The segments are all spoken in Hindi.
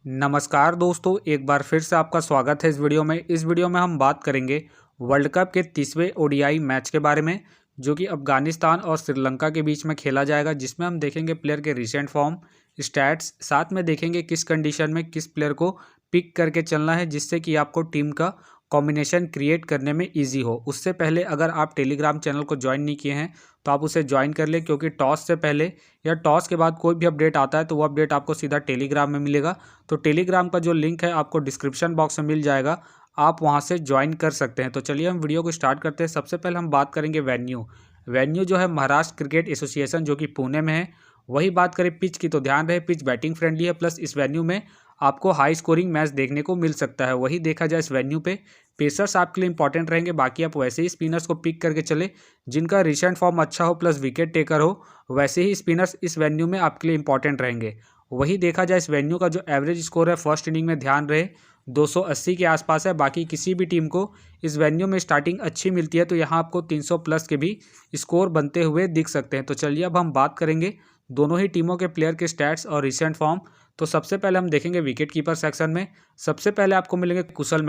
नमस्कार दोस्तों, एक बार फिर से आपका स्वागत है इस वीडियो में। इस वीडियो में हम बात करेंगे वर्ल्ड कप के 30वें ओडीआई मैच के बारे में, जो कि अफगानिस्तान और श्रीलंका के बीच में खेला जाएगा, जिसमें हम देखेंगे प्लेयर के रिसेंट फॉर्म, स्टैट्स, साथ में देखेंगे किस कंडीशन में किस प्लेयर को पिक करके चलना है, जिससे कि आपको टीम का कॉम्बिनेशन क्रिएट करने में ईजी हो। उससे पहले अगर आप टेलीग्राम चैनल को ज्वाइन नहीं किए हैं तो आप उसे ज्वाइन कर लें, क्योंकि टॉस से पहले या टॉस के बाद कोई भी अपडेट आता है तो वो अपडेट आपको सीधा टेलीग्राम में मिलेगा। तो टेलीग्राम का जो लिंक है आपको डिस्क्रिप्शन बॉक्स में मिल जाएगा, आप वहां से ज्वाइन कर सकते हैं। तो चलिए हम वीडियो को स्टार्ट करते हैं। सबसे पहले हम बात करेंगे वेन्यू जो है महाराष्ट्र क्रिकेट एसोसिएशन, जो कि पुणे में है। वही बात करें पिच की, तो ध्यान रहे पिच बैटिंग फ्रेंडली है, प्लस इस वेन्यू में आपको हाई स्कोरिंग मैच देखने को मिल सकता है। वही देखा जाए इस वेन्यू पे पेसर्स आपके लिए इंपॉर्टेंट रहेंगे, बाकी आप वैसे ही स्पिनर्स को पिक करके चले जिनका रिसेंट फॉर्म अच्छा हो प्लस विकेट टेकर हो। वैसे ही स्पिनर्स इस वेन्यू में आपके लिए इंपॉर्टेंट रहेंगे। वही देखा जाए इस वेन्यू का जो एवरेज स्कोर है फर्स्ट इनिंग में, ध्यान रहे 280 के आसपास है। बाकी किसी भी टीम को इस वेन्यू में स्टार्टिंग अच्छी मिलती है तो यहाँ आपको 300 प्लस के भी स्कोर बनते हुए दिख सकते हैं। तो चलिए अब हम बात करेंगे दोनों ही टीमों के प्लेयर के स्टैट्स और रिसेंट फॉर्म। तो सबसे पहले हम देखेंगे विकेट कीपर सेक्शन में। सबसे पहले आपको मिलेंगे कुशल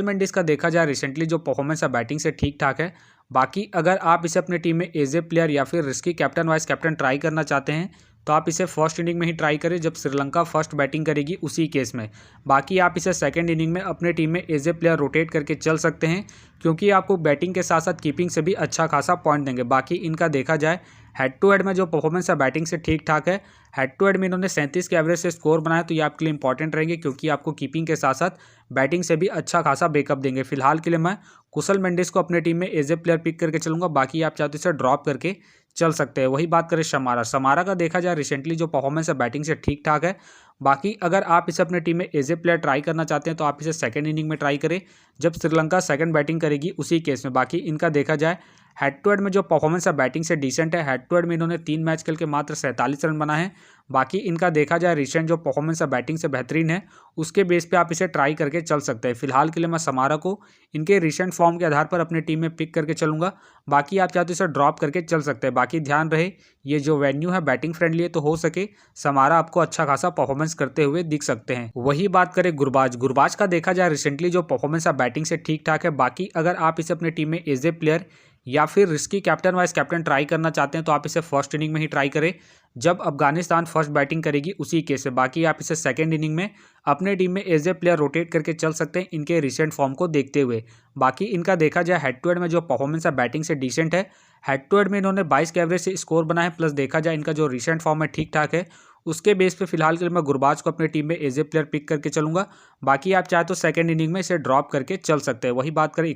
मेंडिस का देखा जाए रिसेंटली जो परफॉर्मेंस है बैटिंग से ठीक ठाक है। बाकी अगर आप इसे अपने टीम में एज ए प्लेयर या फिर risky captain vice captain try करना चाहते हैं तो आप इसे फर्स्ट इनिंग में ही ट्राई करें जब श्रीलंका फर्स्ट बैटिंग करेगी उसी केस में। बाकी आप इसे सेकंड इनिंग में अपने टीम में एज ए प्लेयर रोटेट करके चल सकते हैं, क्योंकि आपको बैटिंग के साथ साथ कीपिंग से भी अच्छा खासा पॉइंट देंगे। बाकी इनका देखा जाए हेड टू हेड में जो परफॉर्मेंस है बैटिंग से ठीक ठाक है। हेड टू हेड में इन्होंने 37 के एवरेज से स्कोर बनाया, तो ये आपके लिए इंपॉर्टेंट रहेंगे, क्योंकि आपको कीपिंग के साथ साथ बैटिंग से भी अच्छा खासा बैकअप देंगे। फिलहाल के लिए मैं कुशल मेंडिस को अपने टीम में एज ए प्लेयर पिक करके चलूंगा। बाकी आप चाहते इसे ड्रॉप करके चल सकते हैं। वही बात करें समारा का देखा जाए रिसेंटली जो परफॉर्मेंस है बैटिंग से ठीक ठाक है। बाकी अगर आप इसे अपने टीम में एज ए प्लेयर ट्राई करना चाहते हैं तो आप इसे सेकंड इनिंग में ट्राई करें जब श्रीलंका सेकंड बैटिंग करेगी उसी केस में। बाकी इनका देखा जाए हेड टू हेड में जो परफॉर्मेंस है बैटिंग से डिसेंट है। हेड टू हेड में इन्होंने 3 मैच खेल के मात्र 47 रन बनाए हैं। बाकी इनका देखा जाए रिसेंट जो परफॉर्मेंस है बैटिंग से बेहतरीन है, उसके बेस पे आप इसे ट्राई करके चल सकते हैं। फिलहाल के लिए मैं समारा को इनके रिसेंट फॉर्म के आधार पर अपनी टीम में पिक करके चलूंगा। बाकी आप चाहते इसे ड्रॉप करके चल सकते हैं। बाकी ध्यान रहे ये जो वेन्यू है बैटिंग फ्रेंडली है, तो हो सके समारा आपको अच्छा खासा परफॉर्मेंस करते हुए दिख सकते हैं। वही बात करें गुरबाज का देखा जाए रिसेंटली जो परफॉर्मेंस है बैटिंग से ठीक ठाक है। बाकी अगर आप इसे अपनी टीम में एज ए प्लेयर या फिर risky captain vice captain try करना चाहते हैं तो आप इसे फर्स्ट इनिंग में ही ट्राई करें जब अफगानिस्तान फर्स्ट बैटिंग करेगी उसी केस से। बाकी आप इसे सेकंड इनिंग में अपने टीम में एज ए प्लेयर रोटेट करके चल सकते हैं इनके रिसेंट फॉर्म को देखते हुए। बाकी इनका देखा जाए हेड टू हेड में जो परफॉर्मेंस है बैटिंग से डिसेंट है। हेड टू हेड में इन्होंने 22 के एवरेज से स्कोर बनाए, प्लस देखा जाए इनका जो रिसेंट फॉर्म है ठीक ठाक है। उसके बेस पे फिलहाल के लिए मैं गुरबाज को अपनी टीम में एज ए प्लेयर पिक करके चलूंगा। बाकी आप चाहे तो सेकंड इनिंग में इसे ड्रॉप करके चल सकते हैं। वही बात करें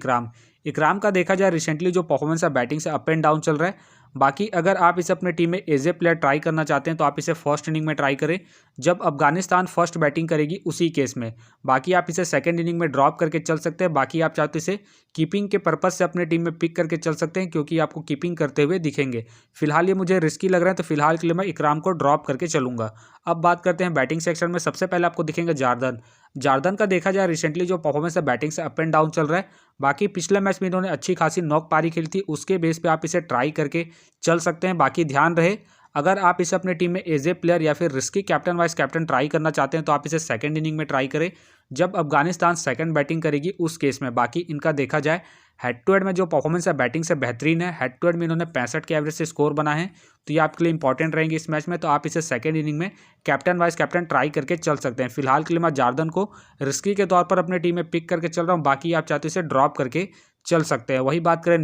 इकराम का देखा जाए रिसेंटली जो परफॉर्मेंस है बैटिंग से अप एंड डाउन चल रहा है। बाकी अगर आप इसे अपने टीम में एज ए प्लेयर ट्राई करना चाहते हैं तो आप इसे फर्स्ट इनिंग में ट्राई करें जब अफगानिस्तान फर्स्ट बैटिंग करेगी उसी केस में। बाकी आप इसे सेकंड इनिंग में ड्रॉप करके चल सकते हैं। बाकी आप चाहते इसे कीपिंग के पर्पज से अपने टीम में पिक करके चल सकते हैं, क्योंकि आपको कीपिंग करते हुए दिखेंगे। फिलहाल ये मुझे रिस्की लग रहा है, तो फिलहाल के लिए मैं इकराम को ड्रॉप करके चलूंगा। अब बात करते हैं बैटिंग सेक्शन में। सबसे पहले आपको दिखेंगे जार्दन का देखा जाए रिसेंटली जो परफॉर्मेंस है बैटिंग से अप एंड डाउन चल रहा है। बाकी पिछले मैच में इन्होंने अच्छी खासी नॉक पारी खेली थी, उसके बेस पे आप इसे ट्राई करके चल सकते हैं। बाकी ध्यान रहे अगर आप इसे अपने टीम में एज ए प्लेयर या फिर risky captain vice captain try करना चाहते हैं तो आप इसे सेकंड इनिंग में ट्राई करें जब अफगानिस्तान सेकंड बैटिंग करेगी उस केस में। बाकी इनका देखा जाए हेड टू हेड में जो परफॉर्मेंस है बैटिंग से बेहतरीन है। हेड टू हेड में इन्होंने 65 के एवरेज से स्कोर बना है, तो ये आपके लिए इंपॉर्टेंट रहेंगे इस मैच में। तो आप इसे सेकंड इनिंग में कैप्टन वाइस कैप्टन ट्राई करके चल सकते हैं। फिलहाल के लिए मैं जार्दन को रिस्की के तौर पर अपने टीम में पिक करके चल रहा हूँ। बाकी आप चाहते इसे ड्रॉप करके चल सकते हैं। वही बात करें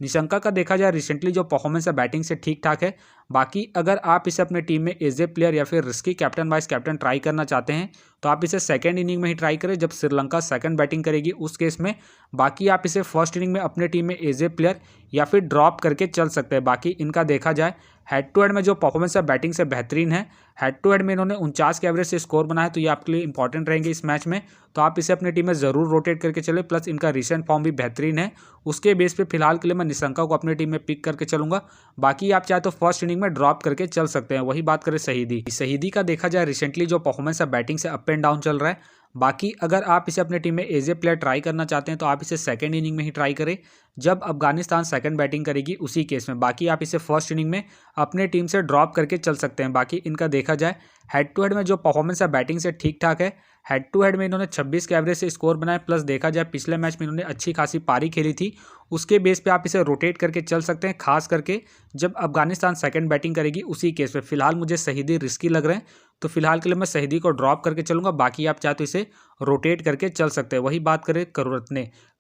निशंका का देखा जाए रिसेंटली जो परफॉर्मेंस है बैटिंग से ठीक ठाक है। बाकी अगर आप इसे अपने टीम में एज ए प्लेयर या फिर risky captain vice captain try करना चाहते हैं तो आप इसे सेकंड इनिंग में ही ट्राई करें जब श्रीलंका सेकंड बैटिंग करेगी उस केस में। बाकी आप इसे फर्स्ट इनिंग में अपने टीम में एज ए प्लेयर या फिर ड्रॉप करके चल सकते हैं। बाकी इनका देखा जाए हेड टू हेड में जो परफॉर्मेंस है बैटिंग से बेहतरीन है। हेड टू हेड में इन्होंने 49 के एवरेज से स्कोर बनाया, तो ये आपके लिए इंपॉर्टेंट रहेंगे इस मैच में। तो आप इसे अपनी टीम में ज़रूर रोटेट करके चले, प्लस इनका रिसेंट फॉर्म भी बेहतरीन है। उसके बेस पे फिलहाल के लिए मैं निशंका को अपनी टीम में पिक करके चलूंगा। बाकी आप चाहे तो फर्स्ट इनिंग में ड्रॉप करके चल सकते हैं। वही बात करें शहीदी का देखा जाए रिसेंटली जो परफॉर्मेंस है बैटिंग से अप एंड डाउन चल रहा है। बाकी अगर आप इसे अपनी टीम में एज ए प्लेयर ट्राई करना चाहते हैं तो आप इसे सेकंड इनिंग में ही ट्राई करें जब अफगानिस्तान सेकंड बैटिंग करेगी उसी केस में। बाकी आप इसे फर्स्ट इनिंग में अपने टीम से ड्रॉप करके चल सकते हैं। बाकी इनका देखा जाए हेड टू हेड में जो परफॉर्मेंस है बैटिंग से ठीक ठाक है। हेड टू हेड में इन्होंने 26 के एवरेज से स्कोर बनाए, प्लस देखा जाए पिछले मैच में इन्होंने अच्छी खासी पारी खेली थी, उसके बेस पे आप इसे रोटेट करके चल सकते हैं, खास करके जब अफगानिस्तान सेकंड बैटिंग करेगी उसी केस में। फिलहाल मुझे शहीदी रिस्की लग रहे हैं तो फिलहाल के लिए मैं शहीदी को ड्रॉप करके चलूंगा। बाकी आप चाहे तो इसे रोटेट करके चल सकते हैं। वही बात करें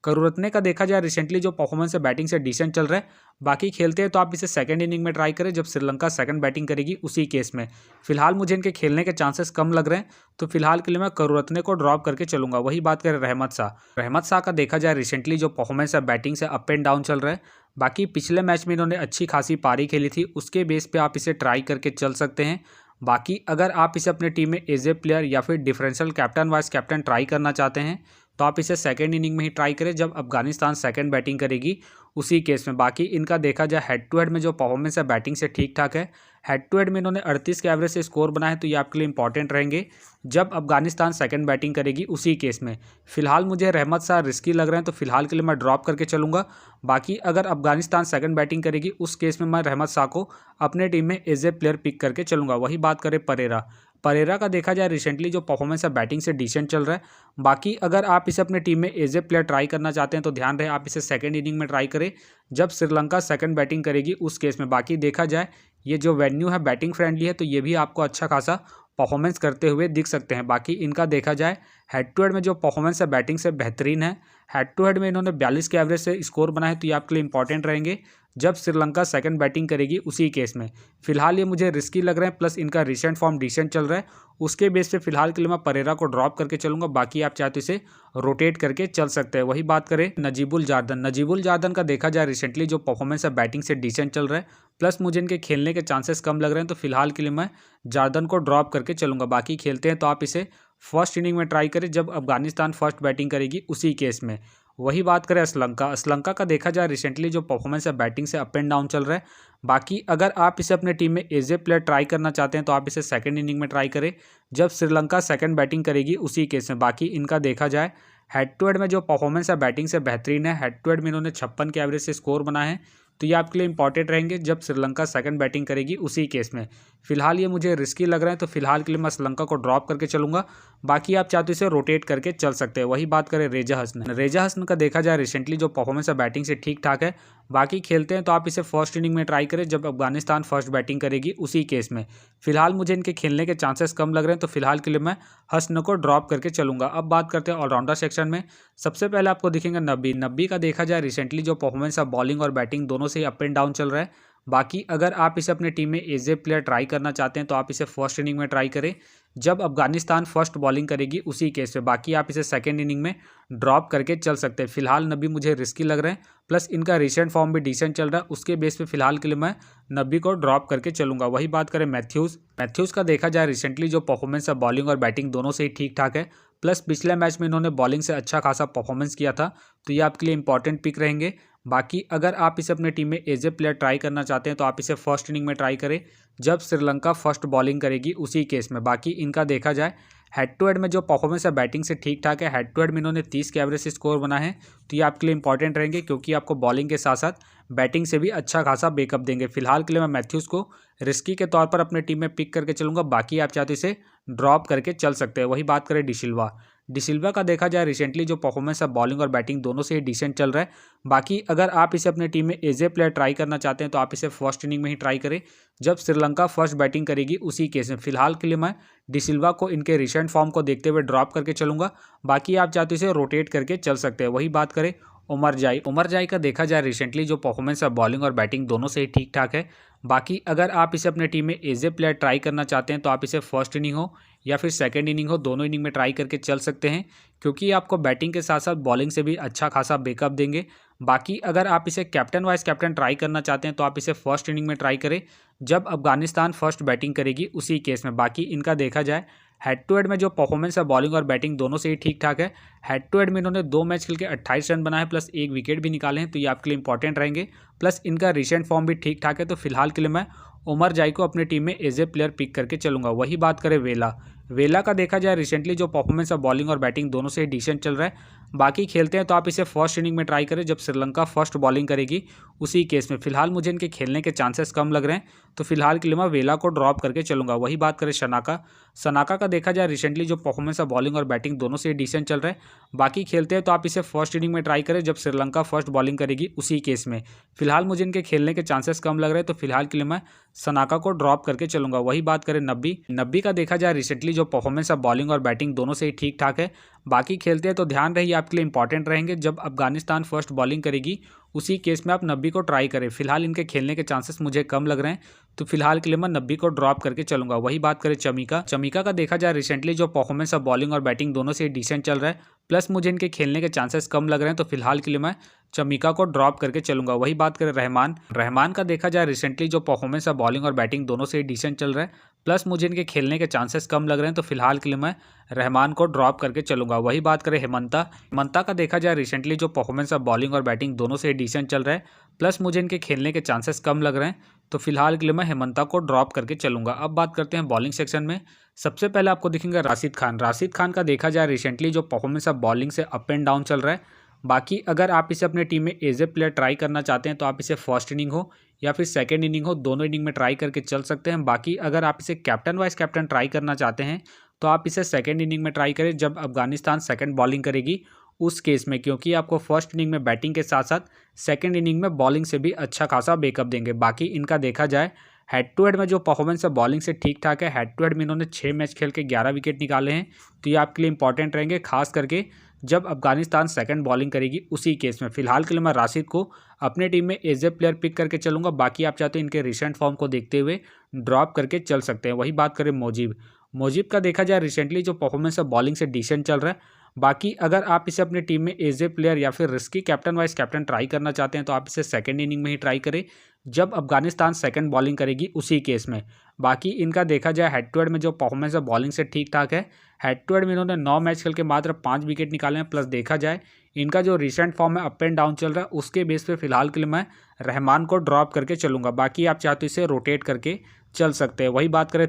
करुरत्ने का देखा जाए रिसेंटली जो परफॉर्मेंस है बैटिंग से डिसेंट चल रहा है। बाकी खेलते हैं तो आप इसे सेकंड इनिंग में ट्राई करें जब श्रीलंका सेकंड बैटिंग करेगी उसी केस में। फिलहाल मुझे इनके खेलने के चांसेस कम लग रहे हैं तो फिलहाल के लिए मैं करुरत्ने को ड्रॉप करके चलूंगा। वही बात करें रहमत शाह का देखा जाए रिसेंटली जो परफॉर्मेंस है बैटिंग से अप एंड डाउन चल रहा है। बाकी पिछले मैच में इन्होंने अच्छी खासी पारी खेली थी, उसके बेस पे आप इसे ट्राई करके चल सकते हैं। बाकी अगर आप इसे अपने टीम में एज ए प्लेयर या फिर differential captain vice captain try करना चाहते हैं तो आप इसे सेकंड इनिंग में ही ट्राई करें जब अफगानिस्तान सेकंड बैटिंग करेगी उसी केस में। बाकी इनका देखा जाए हेड टू हेड में जो परफॉर्मेंस है बैटिंग से ठीक ठाक है। हेड टू हेड में इन्होंने 38 के एवरेज से स्कोर बनाए तो ये आपके लिए इंपॉर्टेंट रहेंगे जब अफगानिस्तान सेकंड बैटिंग करेगी उसी केस में। फिलहाल मुझे रहमत शाह रिस्की लग रहे हैं तो फिलहाल के लिए मैं ड्रॉप करके चलूंगा। बाकी अगर अफगानिस्तान सेकंड बैटिंग करेगी उस केस में मैं रहमत शाह को अपने टीम में एज ए प्लेयर पिक करके चलूंगा। वही बात करें परेरा का देखा जाए रिसेंटली जो परफॉर्मेंस है बैटिंग से डिसेंट चल रहा है। बाकी अगर आप इसे अपने टीम में एज ए प्लेयर ट्राई करना चाहते हैं तो ध्यान रहे आप इसे सेकंड इनिंग में ट्राई करें जब श्रीलंका सेकंड बैटिंग करेगी उस केस में। बाकी देखा जाए ये जो वेन्यू है बैटिंग फ्रेंडली है तो ये भी आपको अच्छा खासा परफॉर्मेंस करते हुए दिख सकते हैं। बाकी इनका देखा जाए हेड टू हेड में जो परफॉर्मेंस है बैटिंग से बेहतरीन है। हेड टू हेड में इन्होंने 42 के एवरेज से स्कोर बनाए तो ये आपके लिए इंपॉर्टेंट रहेंगे जब श्रीलंका सेकंड बैटिंग करेगी उसी केस में। फिलहाल ये मुझे रिस्की लग रहे हैं, प्लस इनका रिसेंट फॉर्म डिसेंट चल रहा है, उसके बेस पे फिलहाल के लिए मैं परेरा को ड्रॉप करके चलूंगा। बाकी आप चाहे तो इसे रोटेट करके चल सकते हैं। वही बात करें नजीबुल जार्दन का देखा जाए रिसेंटली जो परफॉर्मेंस है बैटिंग से डिसेंट चल रहा है, प्लस मुझे इनके खेलने के चांसेस कम लग रहे हैं तो फिलहाल के लिए मैं जार्दन को ड्रॉप करके चलूंगा। बाकी खेलते हैं तो आप इसे फर्स्ट इनिंग में ट्राई करें जब अफगानिस्तान फर्स्ट बैटिंग करेगी उसी केस में। वही बात करें श्रीलंका का देखा जाए रिसेंटली जो परफॉर्मेंस है बैटिंग से अप एंड डाउन चल रहा है। बाकी अगर आप इसे अपने टीम में एज ए प्लेयर ट्राई करना चाहते हैं तो आप इसे सेकंड इनिंग में ट्राई करें जब श्रीलंका सेकंड बैटिंग करेगी उसी केस में। बाकी इनका देखा जाए हेड टू हेड में जो परफॉर्मेंस है बैटिंग से बेहतरीन है। हेड टू हेड में इन्होंने 56 के एवरेज से स्कोर बना है तो ये आपके लिए इंपॉर्टेंट रहेंगे जब श्रीलंका सेकंड बैटिंग करेगी उसी केस में। फिलहाल ये मुझे रिस्की लग रहा है तो फिलहाल के लिए मैं श्रीलंका को ड्रॉप करके चलूंगा। बाकी आप चाहते इसे रोटेट करके चल सकते हैं। वही बात करें रेजा हसन का देखा जाए रिसेंटली जो परफॉर्मेंस है बैटिंग से ठीक ठाक है। बाकी खेलते हैं तो आप इसे फर्स्ट इनिंग में ट्राई करें जब अफगानिस्तान फर्स्ट बैटिंग करेगी उसी केस में। फिलहाल मुझे इनके खेलने के चांसेस कम लग रहे हैं तो फिलहाल के लिए मैं हसन को ड्रॉप करके चलूंगा। अब बात करते हैं ऑलराउंडर सेक्शन में। सबसे पहले आपको दिखेंगे नब्बी का देखा जाए रिसेंटली जो परफॉर्मेंस है बॉलिंग और बैटिंग दोनों से अप एंड डाउन चल रहा है। बाकी अगर आप इसे अपने टीम में एज ए प्लेयर ट्राई करना चाहते हैं तो आप इसे फर्स्ट इनिंग में ट्राई करें जब अफगानिस्तान फर्स्ट बॉलिंग करेगी उसी केस में। बाकी आप इसे सेकंड इनिंग में ड्रॉप करके चल सकते हैं। फिलहाल नब्बी मुझे रिस्की लग रहे हैं, प्लस इनका रिसेंट फॉर्म भी डिसेंट चल रहा है, उसके बेस पे फिलहाल के लिए मैं नब्बी को ड्रॉप करके चलूंगा। वही बात करें मैथ्यूज़ का देखा जाए रिसेंटली जो परफॉर्मेंस है बॉलिंग और बैटिंग दोनों से ही ठीक ठाक है, प्लस पिछले मैच में इन्होंने बॉलिंग से अच्छा खासा परफॉर्मेंस किया था तो ये आपके लिए इंपॉर्टेंट पिक रहेंगे। बाकी अगर आप इसे अपने टीम में एज ए प्लेयर ट्राई करना चाहते हैं तो आप इसे फर्स्ट इनिंग में ट्राई करें जब श्रीलंका फर्स्ट बॉलिंग करेगी उसी केस में। बाकी इनका देखा जाए हेड टू हेड में जो परफॉर्मेंस है बैटिंग से ठीक ठाक है। हेड टू हेड में इन्होंने 30 के एवरेज से स्कोर बना है तो ये आपके लिए इंपॉर्टेंट रहेंगे क्योंकि आपको बॉलिंग के साथ साथ बैटिंग से भी अच्छा खासा बैकअप देंगे। फिलहाल के लिए मैं मैथ्यूज़ को रिस्की के तौर पर अपने टीम में पिक करके चलूंगा। बाकी आप चाहते इसे ड्रॉप करके चल सकते हैं। वही बात करें डिसिल्वा का देखा जाए रिसेंटली जो परफॉर्मेंस है बॉलिंग और बैटिंग दोनों से ही डिसेंट चल रहा है। बाकी अगर आप इसे अपने टीम में एज ए प्लेयर ट्राई करना चाहते हैं तो आप इसे फर्स्ट इनिंग में ही ट्राई करें जब श्रीलंका फर्स्ट बैटिंग करेगी उसी केस में। फिलहाल के लिए मैं डिसिल्वा को इनके रिसेंट फॉर्म को देखते हुए ड्रॉप करके चलूंगा। बाकी आप चाहते इसे रोटेट करके चल सकते हैं। वही बात करें उमर जाई का देखा जाए रिसेंटली जो परफॉर्मेंस है बॉलिंग और बैटिंग दोनों से ही ठीक ठाक है। बाकी अगर आप इसे अपने टीम में एज ए प्लेयर ट्राई करना चाहते हैं तो आप इसे फर्स्ट इनिंग हो या फिर सेकंड इनिंग हो दोनों इनिंग में ट्राई करके चल सकते हैं क्योंकि आपको बैटिंग के साथ साथ बॉलिंग से भी अच्छा खासा बैकअप देंगे। बाकी अगर आप इसे कैप्टन वाइस कैप्टन ट्राई करना चाहते हैं तो आप इसे फर्स्ट इनिंग में ट्राई करें जब अफगानिस्तान फर्स्ट बैटिंग करेगी उसी केस में। बाकी इनका देखा जाए हेड टू हेड में जो परफॉर्मेंस है बॉलिंग और बैटिंग दोनों से ही ठीक ठाक है। हेड टू हेड में इन्होंने 2 मैच खेल के 28 रन बनाए प्लस 1 विकेट भी निकाले हैं तो ये आपके लिए इंपॉर्टेंट रहेंगे, प्लस इनका रिसेंट फॉर्म भी ठीक ठाक है तो फिलहाल के लिए मैं उमर जाई को अपनी टीम में एज ए प्लेयर पिक करके चलूंगा। वही बात करें वेला का देखा जाए रिसेंटली जो परफॉर्मेंस है बॉलिंग और बैटिंग दोनों से डिसेंट चल रहा है। बाकी खेलते हैं तो आप इसे फर्स्ट इनिंग में ट्राई करें जब श्रीलंका फर्स्ट बॉलिंग करेगी उसी केस में। फिलहाल मुझे इनके खेलने के चांसेस कम लग रहे हैं, तो फिलहाल के लिए मैं वेला को ड्रॉप करके चलूंगा। वही बात करें सनाका का देखा जाए रिसेंटली जो परफॉर्मेंस है बॉलिंग और बैटिंग दोनों से डिसेंट चल रहा है। बाकी खेलते हैं तो आप इसे फर्स्ट इनिंग में ट्राई करें जब श्रीलंका फर्स्ट बॉलिंग करेगी उसी केस में। फिलहाल मुझे इनके खेलने के चांसेस कम लग रहे हैं, तो फिलहाल के लिए मैं सनाका को ड्रॉप करके चलूंगा। वही बात करें नब्बी का देखा जाए रिसेंटली जो परफॉर्मेंस है बॉलिंग और बैटिंग दोनों से ही ठीक ठाक है। बाकी खेलते हैं तो ध्यान रहिए आपके लिए इंपॉर्टेंट रहेंगे जब अफगानिस्तान फर्स्ट बॉलिंग करेगी उसी केस में आप नब्बी को ट्राई करें। फिलहाल इनके खेलने के चांसेस मुझे कम लग रहे हैं, तो फिलहाल के लिए मैं नब्बी को ड्रॉप करके चलूंगा। वही बात करें चमीका का देखा जाए रिसेंटली जो परफॉर्मेंस है बॉलिंग और बैटिंग दोनों से डिसेंट चल रहा है, प्लस मुझे इनके खेलने के चांसेस कम लग रहे हैं, तो फिलहाल के लिए मैं चमीका को ड्रॉप करके चलूंगा। वही बात करें रहमान का देखा जाए रिसेंटली जो परफॉर्मेंस है बॉलिंग और बैटिंग दोनों से डिसेंट चल रहा है, प्लस मुझे इनके खेलने के चांसेस कम लग रहे हैं, तो फिलहाल के लिए मैं रहमान को ड्रॉप करके चलूंगा। वही बात करें हेमंता का देखा जाए रिसेंटली जो परफॉर्मेंस है बॉलिंग और बैटिंग दोनों से डिसेंट चल रहा है, प्लस मुझे इनके खेलने के चांसेस कम लग रहे हैं, तो फिलहाल के लिए मैं हेमंता को ड्रॉप करके चलूंगा। अब बात करते हैं बॉलिंग सेक्शन में। सबसे पहले आपको दिखेंगे राशिद खान का देखा जाए रिसेंटली जो परफॉर्मेंस है बॉलिंग से अप एंड डाउन चल रहा है। बाकी अगर आप इसे अपने टीम में एज ए प्लेयर ट्राई करना चाहते हैं तो आप इसे फर्स्ट इनिंग हो या फिर सेकेंड इनिंग हो, दोनों इनिंग में ट्राई करके चल सकते हैं। बाकी अगर आप इसे कैप्टन वाइस कैप्टन ट्राई करना चाहते हैं तो आप इसे सेकेंड इनिंग में ट्राई करें जब अफगानिस्तान सेकेंड बॉलिंग करेगी उस केस में, क्योंकि आपको फर्स्ट इनिंग में बैटिंग के साथ साथ सेकेंड इनिंग में बॉलिंग से भी अच्छा खासा बैकअप देंगे। बाकी इनका देखा जाए हेड टू हेड में जो परफॉर्मेंस है बॉलिंग से ठीक ठाक है। हेड टू हेड में इन्होंने 6 मैच खेल के 11 विकेट निकाले हैं, तो ये आपके लिए इंपॉर्टेंट रहेंगे, खास करके जब अफगानिस्तान सेकंड बॉलिंग करेगी उसी केस में। फिलहाल के लिए मैं राशिद को अपने टीम में एज ए प्लेयर पिक करके चलूंगा। बाकी आप चाहते हैं इनके रिसेंट फॉर्म को देखते हुए ड्रॉप करके चल सकते हैं। वही बात करें मोजीब का देखा जाए रिसेंटली जो परफॉर्मेंस है बॉलिंग से डिसेंट चल रहा है। बाकी अगर आप इसे अपने टीम में एज ए प्लेयर या फिर risky captain vice captain try करना चाहते हैं तो आप इसे सेकंड इनिंग में ही ट्राई करें जब अफगानिस्तान सेकंड बॉलिंग करेगी उसी केस में। बाकी इनका देखा जाए हेड टू हेड में जो परफॉर्मेंस है बॉलिंग से ठीक ठाक है। हेड टू हेड में इन्होंने 9 मैच खेल के मात्र 5 विकेट निकाले हैं, प्लस देखा जाए इनका जो रिसेंट फॉर्म है अप एंड डाउन चल रहा है, उसके बेस पे फिलहाल के लिए मैं रहमान को ड्रॉप करके चलूंगा। बाकी आप चाहते इसे रोटेट करके चल सकते हैं। वही बात करें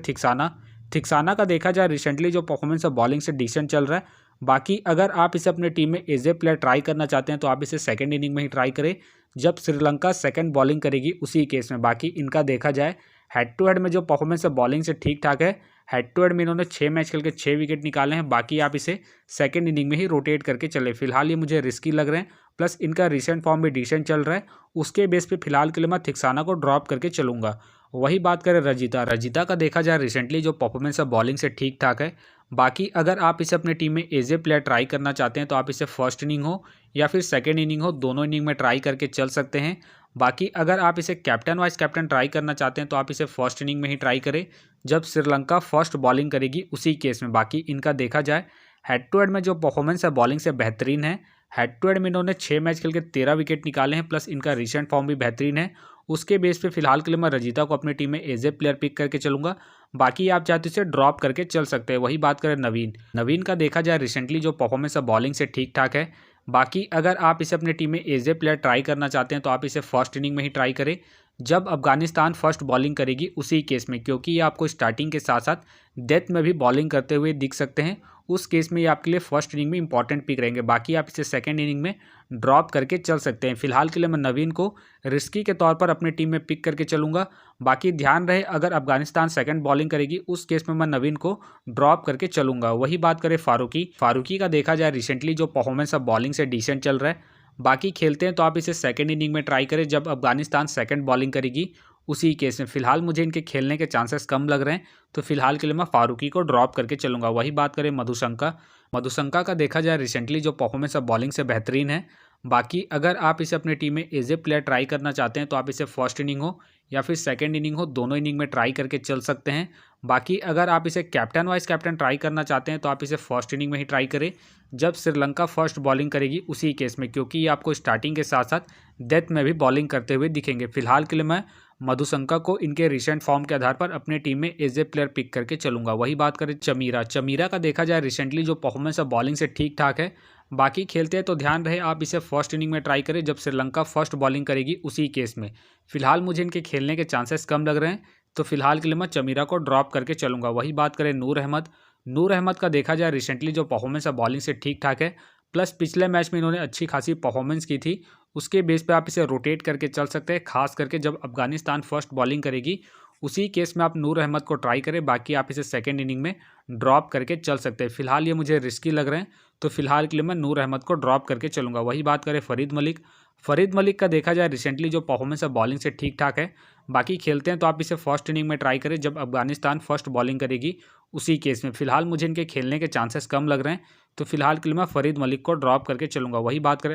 थिक्साना का देखा जाए रिसेंटली जो परफॉर्मेंस है बॉलिंग से डिसेंट चल रहा है। बाकी अगर आप इसे अपने टीम में एज ए प्लेयर ट्राई करना चाहते हैं तो आप इसे सेकंड इनिंग में ही ट्राई करें जब श्रीलंका सेकंड बॉलिंग करेगी उसी केस में। बाकी इनका देखा जाए हेड टू हेड में जो परफॉर्मेंस है बॉलिंग से ठीक ठाक है। हेड टू हेड में इन्होंने 6 मैच खेल के 6 विकेट निकाले हैं। बाकी आप इसे सेकंड इनिंग में ही रोटेट करके चले। फिलहाल ये मुझे रिस्की लग रहे हैं, प्लस इनका रिसेंट फॉर्म भी डिसेंट चल रहा है, उसके बेस पे फिलहाल के लिए मैं थिक्साना को ड्रॉप करके चलूंगा। वही बात करें रजिता का देखा जाए रिसेंटली जो परफॉर्मेंस है बॉलिंग से ठीक ठाक है। बाकी अगर आप इसे अपने टीम में एज ए प्लेयर ट्राई करना चाहते हैं तो आप इसे फर्स्ट इनिंग हो या फिर सेकेंड इनिंग हो, दोनों इनिंग में ट्राई करके चल सकते हैं। बाकी अगर आप इसे कैप्टन वाइस कैप्टन ट्राई करना चाहते हैं तो आप इसे फर्स्ट इनिंग में ही ट्राई करें जब श्रीलंका फर्स्ट बॉलिंग करेगी उसी केस में। बाकी इनका देखा जाए हेड टू हेड में जो परफॉर्मेंस है बॉलिंग से बेहतरीन है। हेड टू हेड में इन्होंने 6 मैच खेल के 13 विकेट निकाले हैं, प्लस इनका रिसेंट फॉर्म भी बेहतरीन है। उसके बेस पे फिलहाल के लिए मैं रजिता को अपनी टीम में एज ए प्लेयर पिक करके चलूंगा। बाकी आप चाहते इसे ड्रॉप करके चल सकते हैं। वही बात करें नवीन का देखा जाए रिसेंटली जो परफॉर्मेंस है बॉलिंग से ठीक ठाक है। बाकी अगर आप इसे अपनी टीम में एज ए प्लेयर ट्राई करना चाहते हैं तो आप इसे फर्स्ट इनिंग में ही ट्राई करें जब अफगानिस्तान फर्स्ट बॉलिंग करेगी उसी केस में, क्योंकि ये आपको स्टार्टिंग के साथ साथ डेथ में भी बॉलिंग करते हुए दिख सकते हैं। उस केस में ये आपके लिए फर्स्ट इनिंग में इंपॉर्टेंट पिक रहेंगे। बाकी आप इसे सेकंड इनिंग में ड्रॉप करके चल सकते हैं। फिलहाल के लिए मैं नवीन को रिस्की के तौर पर अपनी टीम में पिक करके चलूंगा। बाकी ध्यान रहे अगर अफगानिस्तान सेकंड बॉलिंग करेगी उस केस में मैं नवीन को ड्रॉप करके चलूंगा। वही बात करें फारूकी का देखा जाए रिसेंटली जो परफॉर्मेंस है बॉलिंग से डिसेंट चल रहा है। बाकी खेलते हैं तो आप इसे सेकंड इनिंग में ट्राई करें जब अफगानिस्तान सेकंड बॉलिंग करेगी उसी केस में। फिलहाल मुझे इनके खेलने के चांसेस कम लग रहे हैं, तो फिलहाल के लिए मैं फारूकी को ड्रॉप करके चलूंगा। वही बात करें मधुशंका का देखा जाए रिसेंटली जो परफॉर्मेंस है बॉलिंग से बेहतरीन है। बाकी अगर आप इसे अपने टीम में एज ए प्लेयर ट्राई करना चाहते हैं तो आप इसे फर्स्ट इनिंग हो या फिर सेकंड इनिंग हो, दोनों इनिंग में ट्राई करके चल सकते हैं। बाकी अगर आप इसे कैप्टन वाइस कैप्टन ट्राई करना चाहते हैं तो आप इसे फर्स्ट इनिंग में ही ट्राई करें जब श्रीलंका फर्स्ट बॉलिंग करेगी उसी केस में, क्योंकि ये आपको स्टार्टिंग के साथ साथ डेथ में भी बॉलिंग करते हुए दिखेंगे। फिलहाल के लिए मैं मधुशंका को इनके रिसेंट फॉर्म के आधार पर अपने टीम में एज ए प्लेयर पिक करके चलूंगा। वही बात करें चमीरा का देखा जाए रिसेंटली जो परफॉर्मेंस है बॉलिंग से ठीक ठाक है। बाकी खेलते हैं तो ध्यान रहे आप इसे फर्स्ट इनिंग में ट्राई करें जब श्रीलंका फर्स्ट बॉलिंग करेगी उसी केस में। फिलहाल मुझे इनके खेलने के चांसेस कम लग रहे हैं, तो फिलहाल के लिए मैं चमीरा को ड्रॉप करके चलूंगा। वही बात करें नूर अहमद नूर अहमद का देखा जाए रिसेंटली जो परफॉर्मेंस है बॉलिंग से ठीक ठाक है, प्लस पिछले मैच में इन्होंने अच्छी खासी परफॉर्मेंस की थी। उसके बेस पे आप इसे रोटेट करके चल सकते हैं, खास करके जब अफगानिस्तान फर्स्ट बॉलिंग करेगी उसी केस में आप नूर अहमद को ट्राई करें। बाकी आप इसे सेकेंड इनिंग में ड्रॉप करके चल सकते हैं। फिलहाल ये मुझे रिस्की लग रहे हैं, तो फिलहाल के लिए मैं नूर अहमद को ड्रॉप करके चलूंगा। वही बात करें फ़रीद मलिक का देखा जाए रिसेंटली जो परफॉर्मेंस है बॉलिंग से ठीक ठाक है। बाकी खेलते हैं तो आप इसे फर्स्ट इनिंग में ट्राई करें जब अफगानिस्तान फर्स्ट बॉलिंग करेगी उसी केस में। फिलहाल मुझे इनके खेलने के चांसेस कम लग रहे हैं, तो फिलहाल के लिए मैं फ़रीद मलिक को ड्रॉप करके चलूंगा। वही बात करें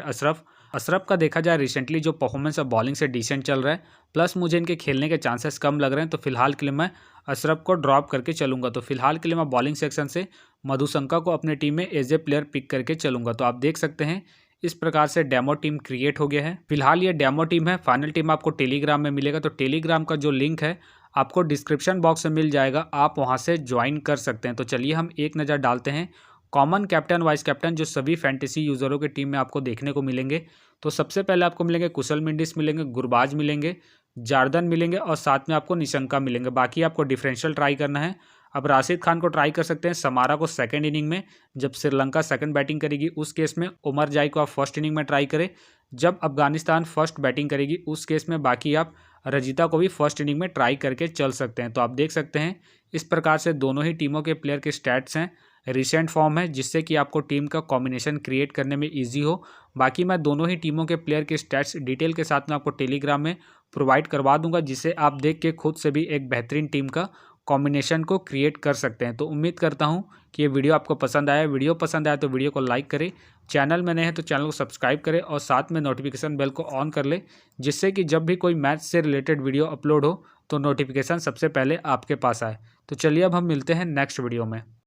अशरफ का देखा जाए रिसेंटली जो परफॉर्मेंस है बॉलिंग से डिसेंट चल रहा है, प्लस मुझे इनके खेलने के चांसेस कम लग रहे हैं, तो फिलहाल के लिए मैं अशरफ को ड्रॉप करके चलूंगा। तो फिलहाल के लिए मैं बॉलिंग सेक्शन से मधुशंका को अपने टीम में एज ए प्लेयर पिक करके चलूंगा। तो आप देख सकते हैं इस प्रकार से डेमो टीम क्रिएट हो गया है। फिलहाल ये डेमो टीम है, फाइनल टीम आपको टेलीग्राम में मिलेगा। तो टेलीग्राम का जो लिंक है आपको डिस्क्रिप्शन बॉक्स में मिल जाएगा, आप वहां से ज्वाइन कर सकते हैं। तो चलिए हम एक नज़र डालते हैं कॉमन कैप्टन वाइस कैप्टन जो सभी फैंटेसी यूजरों की टीम में आपको देखने को मिलेंगे। तो सबसे पहले आपको मिलेंगे कुशल मेंडिस मिलेंगे, गुरबाज मिलेंगे, जार्दन मिलेंगे और साथ में आपको निशंका मिलेंगे। बाकी आपको डिफरेंशियल ट्राई करना है। अब राशिद खान को ट्राई कर सकते हैं समारा को सेकंड इनिंग में जब श्रीलंका सेकंड बैटिंग करेगी उस केस में। उमर जाई को आप फर्स्ट इनिंग में ट्राई करें जब अफगानिस्तान फर्स्ट बैटिंग करेगी उस केस में। बाकी आप रजिता को भी फर्स्ट इनिंग में ट्राई करके चल सकते हैं। तो आप देख सकते हैं इस प्रकार से दोनों ही टीमों के प्लेयर के स्टैट्स हैं, रिसेंट फॉर्म है, जिससे कि आपको टीम का कॉम्बिनेशन क्रिएट करने में ईजी हो। बाकी मैं दोनों ही टीमों के प्लेयर के स्टैट्स डिटेल के साथ में आपको टेलीग्राम में प्रोवाइड करवा दूंगा, जिससे आप देख के खुद से भी एक बेहतरीन टीम का कॉम्बिनेशन को क्रिएट कर सकते हैं। तो उम्मीद करता हूं कि ये वीडियो आपको पसंद आया। वीडियो पसंद आया तो वीडियो को लाइक करें, चैनल में नए हैं तो चैनल को सब्सक्राइब करें और साथ में नोटिफिकेशन बेल को ऑन कर ले, जिससे कि जब भी कोई मैच से रिलेटेड वीडियो अपलोड हो तो नोटिफिकेशन सबसे पहले आपके पास आए। तो चलिए अब हम मिलते हैं नेक्स्ट वीडियो में।